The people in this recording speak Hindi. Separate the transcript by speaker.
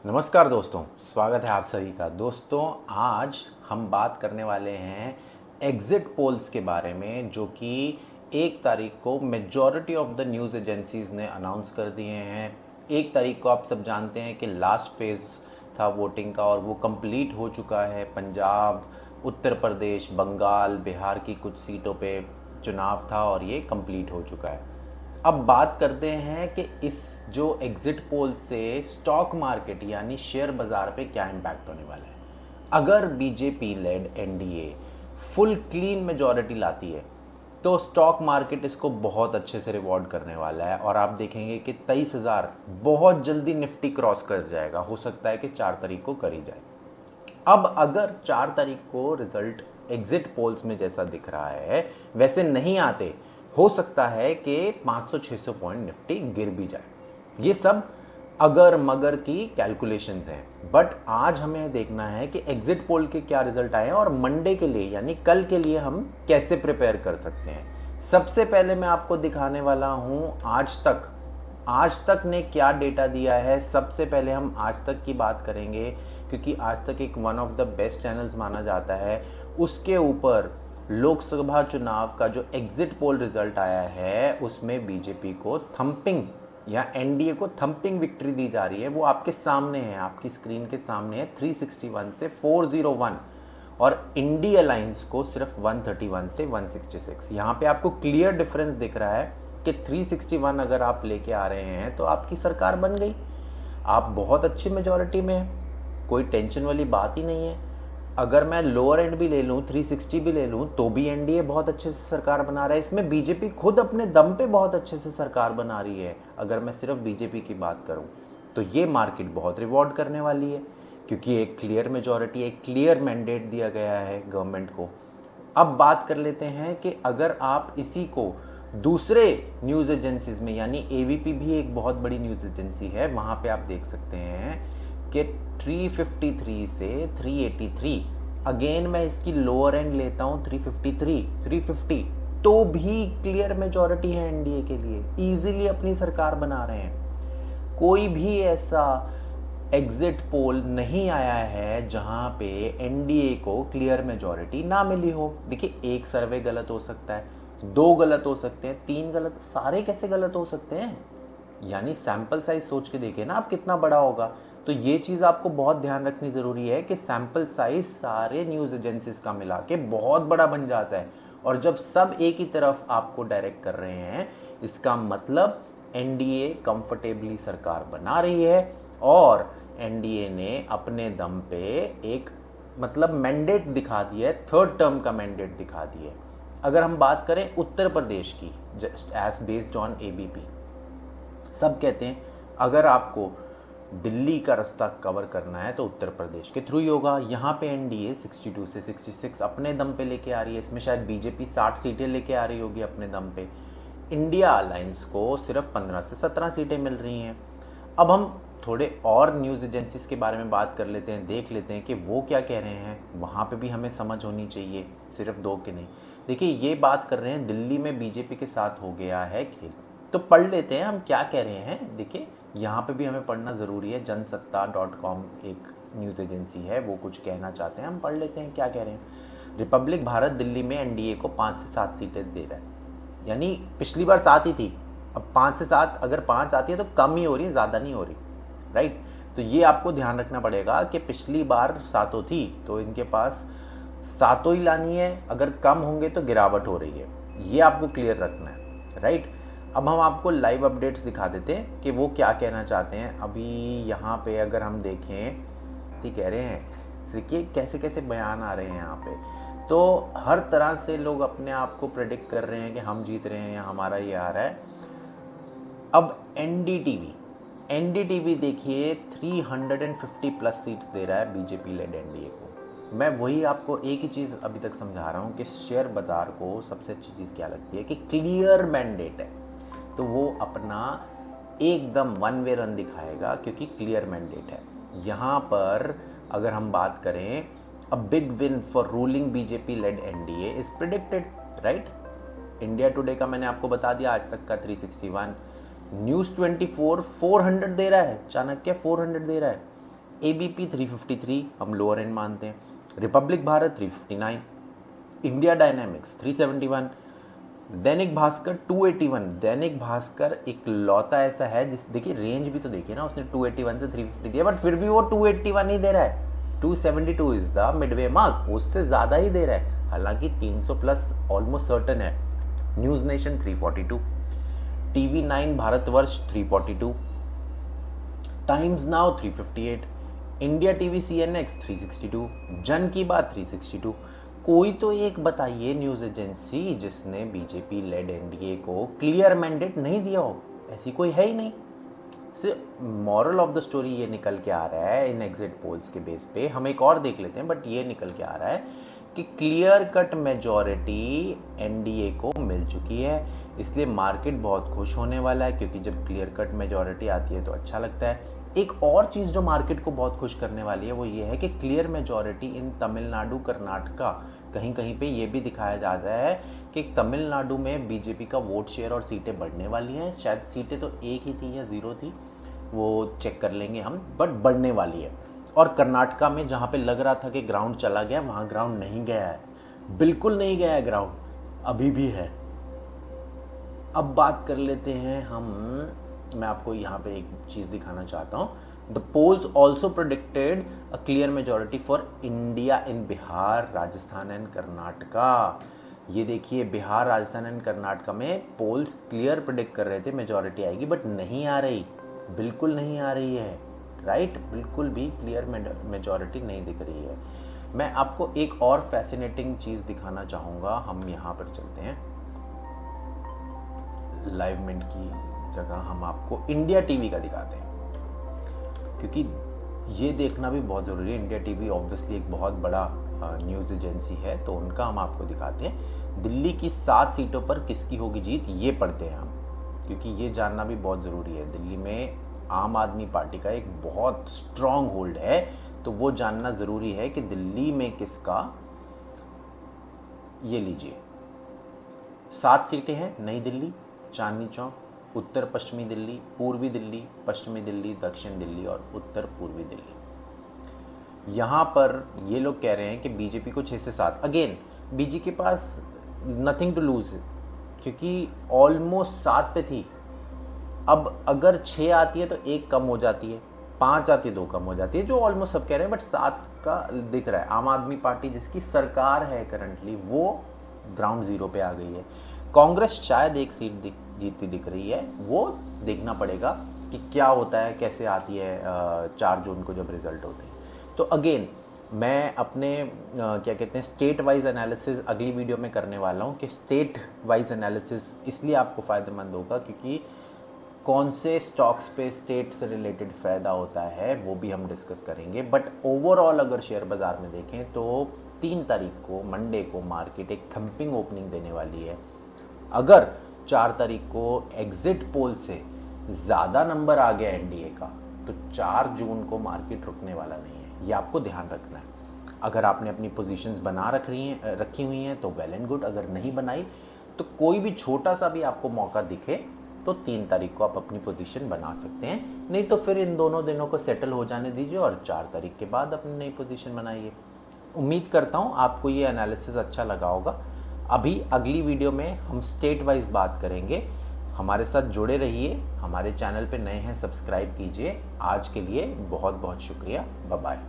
Speaker 1: नमस्कार दोस्तों, स्वागत है आप सभी का। दोस्तों, आज हम बात करने वाले हैं एग्जिट पोल्स के बारे में, जो कि 1 तारीख को majority of the news agencies ने अनाउंस कर दिए हैं। 1 तारीख को आप सब जानते हैं कि लास्ट फेज़ था वोटिंग का और वो कंप्लीट हो चुका है। पंजाब, उत्तर प्रदेश, बंगाल, बिहार की कुछ सीटों पे चुनाव था और ये कंप्लीट हो चुका है। अब बात करते हैं कि इस जो एग्जिट पोल से स्टॉक मार्केट यानी शेयर बाज़ार पे क्या इम्पैक्ट होने वाला है। अगर BJP lead NDA full clean majority लाती है तो स्टॉक मार्केट इसको बहुत अच्छे से रिवॉर्ड करने वाला है और आप देखेंगे कि 23,000 बहुत जल्दी निफ्टी क्रॉस कर जाएगा। हो सकता है कि 4 तारीख को कर ही जाए। अब अगर 4 तारीख को रिजल्ट एग्जिट पोल्स में जैसा दिख रहा है वैसे नहीं आते, हो सकता है कि 500-600 पॉइंट निफ्टी गिर भी जाए। ये सब अगर मगर की कैलकुलेशंस हैं। बट आज हमें देखना है कि एग्जिट पोल के क्या रिजल्ट आए हैं और मंडे के लिए यानी कल के लिए हम कैसे प्रिपेयर कर सकते हैं। सबसे पहले मैं आपको दिखाने वाला हूं आज तक ने क्या डेटा दिया है। सबसे पहले हम आज तक की बात करेंगे क्योंकि आज तक एक one of the best channels माना जाता है। उसके ऊपर लोकसभा चुनाव का जो एग्जिट पोल रिजल्ट आया है उसमें बीजेपी को थंपिंग या एनडीए को थंपिंग विक्ट्री दी जा रही है। वो आपके सामने है, आपकी स्क्रीन के सामने है। 361 से 401 और इंडी अलायंस को सिर्फ 131 से 166। यहाँ पे आपको क्लियर डिफरेंस दिख रहा है कि 361 अगर आप लेके आ रहे हैं तो आपकी सरकार बन गई, आप बहुत अच्छी मेजॉरिटी में हैं, कोई टेंशन वाली बात ही नहीं है। अगर मैं लोअर एंड भी ले लूँ, 360 भी ले लूँ, तो भी एनडीए बहुत अच्छे से सरकार बना रहा है। इसमें बीजेपी खुद अपने दम पे बहुत अच्छे से सरकार बना रही है। अगर मैं सिर्फ बीजेपी की बात करूँ तो ये मार्केट बहुत रिवॉर्ड करने वाली है क्योंकि एक क्लियर मेजॉरिटी, एक क्लियर मैंडेट दिया गया है गवर्नमेंट को। अब बात कर लेते हैं कि अगर आप इसी को दूसरे न्यूज़ एजेंसीज में यानी एबीपी भी एक बहुत बड़ी न्यूज़ एजेंसी है, वहाँ पे आप देख सकते हैं कि 353 से 383, अगेन मैं इसकी लोअर एंड लेता हूँ 353, 350, तो भी क्लियर मेजॉरिटी है एनडीए के लिए, इजीली अपनी सरकार बना रहे हैं। कोई भी ऐसा एग्जिट पोल नहीं आया है जहां पे एनडीए को क्लियर मेजॉरिटी ना मिली हो। देखिए, एक सर्वे गलत हो सकता है, 2 गलत हो सकते हैं, 3 गलत, सारे कैसे गलत हो सकते हैं? यानी सैंपल साइज सोच के देखिए ना आप कितना बड़ा होगा। तो ये चीज़ आपको बहुत ध्यान रखनी ज़रूरी है कि सैंपल साइज सारे न्यूज़ एजेंसीज का मिला के बहुत बड़ा बन जाता है और जब सब एक ही तरफ आपको डायरेक्ट कर रहे हैं इसका मतलब एनडीए कंफर्टेबली सरकार बना रही है और एनडीए ने अपने दम पे एक मतलब मैंडेट दिखा दिया है, 3rd टर्म का मैंडेट दिखा दिया है। अगर हम बात करें उत्तर प्रदेश की, just as based on ABP, सब कहते हैं अगर आपको दिल्ली का रास्ता कवर करना है तो उत्तर प्रदेश के थ्रू ही होगा। यहाँ पे एनडीए 62 से 66 अपने दम पे लेके आ रही है। इसमें शायद बीजेपी 60 सीटें लेके आ रही होगी अपने दम पे। इंडिया अलायंस को सिर्फ 15 से 17 सीटें मिल रही हैं। अब हम थोड़े और न्यूज़ एजेंसीज के बारे में बात कर लेते हैं, देख लेते हैं कि वो क्या कह रहे हैं। वहाँ पे भी हमें समझ होनी चाहिए, सिर्फ 2 के नहीं। देखिए, ये बात कर रहे हैं दिल्ली में बीजेपी के साथ हो गया है खेल, तो पढ़ लेते हैं हम क्या कह रहे हैं। देखिए, यहाँ पे भी हमें पढ़ना ज़रूरी है। जनसत्ता.com एक न्यूज़ एजेंसी है, वो कुछ कहना चाहते हैं, हम पढ़ लेते हैं क्या कह रहे हैं। रिपब्लिक भारत दिल्ली में एनडीए को 5 से 7 सीटें दे रहा है, यानी पिछली बार 7 ही थी, अब 5 से 7, अगर 5 आती है तो कम ही हो रही है, ज़्यादा नहीं हो रही, राइट। तो ये आपको ध्यान रखना पड़ेगा कि पिछली बार 7 थी तो इनके पास 7 ही लानी है, अगर कम होंगे तो गिरावट हो रही है, ये आपको क्लियर रखना है, राइट। अब हम आपको लाइव अपडेट्स दिखा देते हैं कि वो क्या कहना चाहते हैं। अभी यहाँ पे अगर हम देखें तो कह रहे हैं, देखिए कैसे कैसे बयान आ रहे हैं यहाँ पे। तो हर तरह से लोग अपने आप को प्रेडिक्ट कर रहे हैं कि हम जीत रहे हैं या हमारा ये आ रहा है। अब एनडीटीवी देखिए 350 प्लस सीट्स दे रहा है बीजेपी लेड एनडीए को। मैं वही आपको एक ही चीज़ अभी तक समझा रहा हूँ कि शेयर बाज़ार को सबसे अच्छी चीज़ क्या लगती है कि क्लियर मैंडेट है, तो वो अपना एकदम वन वे रन दिखाएगा क्योंकि क्लियर मैंडेट है। यहाँ पर अगर हम बात करें, a big win for ruling BJP lead NDA is predicted, right. India today का मैंने आपको बता दिया आज तक का 361, न्यूज़ 24 400 दे रहा है, चाणक्य 400 दे रहा है। ABP 353 हम लोअर एंड मानते हैं, Republic Bharat 359, India dynamics 371, Dainik Bhaskar 281। Dainik Bhaskar एक लौता ऐसा है जिस, देखिए रेंज भी तो देखिए ना, उसने 281 से 350 दिया, बट फिर भी वो 281 ही दे रहा है। 272 इज द मिडवे मार्क, उससे ज़्यादा ही दे रहा है, हालांकि 300 प्लस ऑलमोस्ट सर्टन है। News nation 342, TV9 Bharatvarsh 342, times now 358, India TV CNX 362, जन की बात 362। कोई तो एक बताइए न्यूज़ एजेंसी जिसने बीजेपी लेड एनडीए को क्लियर मैंडेट नहीं दिया हो, ऐसी कोई है ही नहीं। मॉरल ऑफ द स्टोरी ये निकल के आ रहा है इन एग्जिट पोल्स के बेस पे, हम एक और देख लेते हैं, बट ये निकल के आ रहा है कि क्लियर कट मेजॉरिटी एनडीए को मिल चुकी है, इसलिए मार्केट बहुत खुश होने वाला है, क्योंकि जब क्लियर कट मेजॉरिटी आती है तो अच्छा लगता है। एक और चीज़ जो मार्केट को बहुत खुश करने वाली है वो ये है कि क्लियर मेजॉरिटी इन तमिलनाडु, कर्नाटका, कहीं कहीं पे ये भी दिखाया जाता है कि तमिलनाडु में बीजेपी का वोट शेयर और सीटें बढ़ने वाली हैं। शायद सीटें तो एक ही थी या ज़ीरो थी, वो चेक कर लेंगे हम, बट बढ़ने वाली है। और कर्नाटका में जहाँ पे लग रहा था कि ग्राउंड चला गया, वहाँ ग्राउंड नहीं गया है, बिल्कुल नहीं गया है ग्राउंड, अभी भी है। अब बात कर लेते हैं हम, मैं आपको यहाँ पे एक चीज़ दिखाना चाहता हूँ। The polls also predicted a clear majority for India in Bihar, Rajasthan and Karnataka. ये देखिए, बिहार, राजस्थान एंड कर्नाटका में पोल्स क्लियर प्रेडिक्ट कर रहे थे मेजॉरिटी आएगी, बट नहीं आ रही, बिल्कुल नहीं आ रही है, राइट? बिल्कुल भी क्लियर मेजॉरिटी नहीं दिख रही है। मैं आपको एक और फैसिनेटिंग चीज़ दिखाना चाहूँगा, हम यहाँ पर चलते हैं, लाइव मिनट की जगह हम आपको इंडिया टीवी का दिखाते हैं, क्योंकि ये देखना भी बहुत ज़रूरी है। इंडिया टीवी ऑब्वियसली एक बहुत बड़ा न्यूज़ एजेंसी है, तो उनका हम आपको दिखाते हैं। दिल्ली की 7 सीटों पर किसकी होगी जीत, ये पढ़ते हैं हम, क्योंकि ये जानना भी बहुत ज़रूरी है। दिल्ली में आम आदमी पार्टी का एक बहुत स्ट्रॉन्ग होल्ड है, तो वो जानना ज़रूरी है कि दिल्ली में किसका, ये लीजिए 7 सीटें हैं। नई दिल्ली, चांदनी चौक, उत्तर पश्चिमी दिल्ली, पूर्वी दिल्ली, पश्चिमी दिल्ली, दक्षिण दिल्ली और उत्तर पूर्वी दिल्ली। यहाँ पर ये लोग कह रहे हैं कि बीजेपी को 6 से 7, अगेन बीजेपी के पास नथिंग टू लूज, क्योंकि ऑलमोस्ट 7 पे थी। अब अगर 6 आती है तो 1 कम हो जाती है, 5 आती है 2 कम हो जाती है, जो ऑलमोस्ट सब कह रहे हैं, बट 7 का दिख रहा है। आम आदमी पार्टी जिसकी सरकार है करंटली, वो ग्राउंड जीरो पे आ गई है। कांग्रेस शायद 1 सीट जीतती दिख रही है, वो देखना पड़ेगा कि क्या होता है, कैसे आती है 4 जून को जब रिजल्ट होते हैं। तो अगेन मैं अपने क्या कहते हैं स्टेट वाइज एनालिसिस अगली वीडियो में करने वाला हूँ, कि स्टेट वाइज एनालिसिस इसलिए आपको फ़ायदेमंद होगा क्योंकि कौन से स्टॉक्स पे स्टेट से रिलेटेड फ़ायदा होता है वो भी हम डिस्कस करेंगे। बट ओवरऑल अगर शेयर बाज़ार में देखें तो 3 तारीख को मंडे को मार्केट एक थम्पिंग ओपनिंग देने वाली है। अगर 4 तारीख को एग्जिट पोल से ज़्यादा नंबर आ गया एनडीए का, तो 4 जून को मार्केट रुकने वाला नहीं है, ये आपको ध्यान रखना है। अगर आपने अपनी पोजीशंस बना रखी हुई हैं तो वेल एंड गुड, अगर नहीं बनाई तो कोई भी छोटा सा भी आपको मौका दिखे तो 3 तारीख को आप अपनी पोजीशन बना सकते हैं, नहीं तो फिर इन दोनों दिनों को सेटल हो जाने दीजिए और 4 तारीख के बाद अपनी नई पोजीशन बनाइए। उम्मीद करता हूँ आपको ये एनालिसिस अच्छा लगा होगा। अभी अगली वीडियो में हम स्टेट वाइज बात करेंगे। हमारे साथ जुड़े रहिए, हमारे चैनल पे नए हैं सब्सक्राइब कीजिए। आज के लिए बहुत बहुत शुक्रिया, बाय बाय।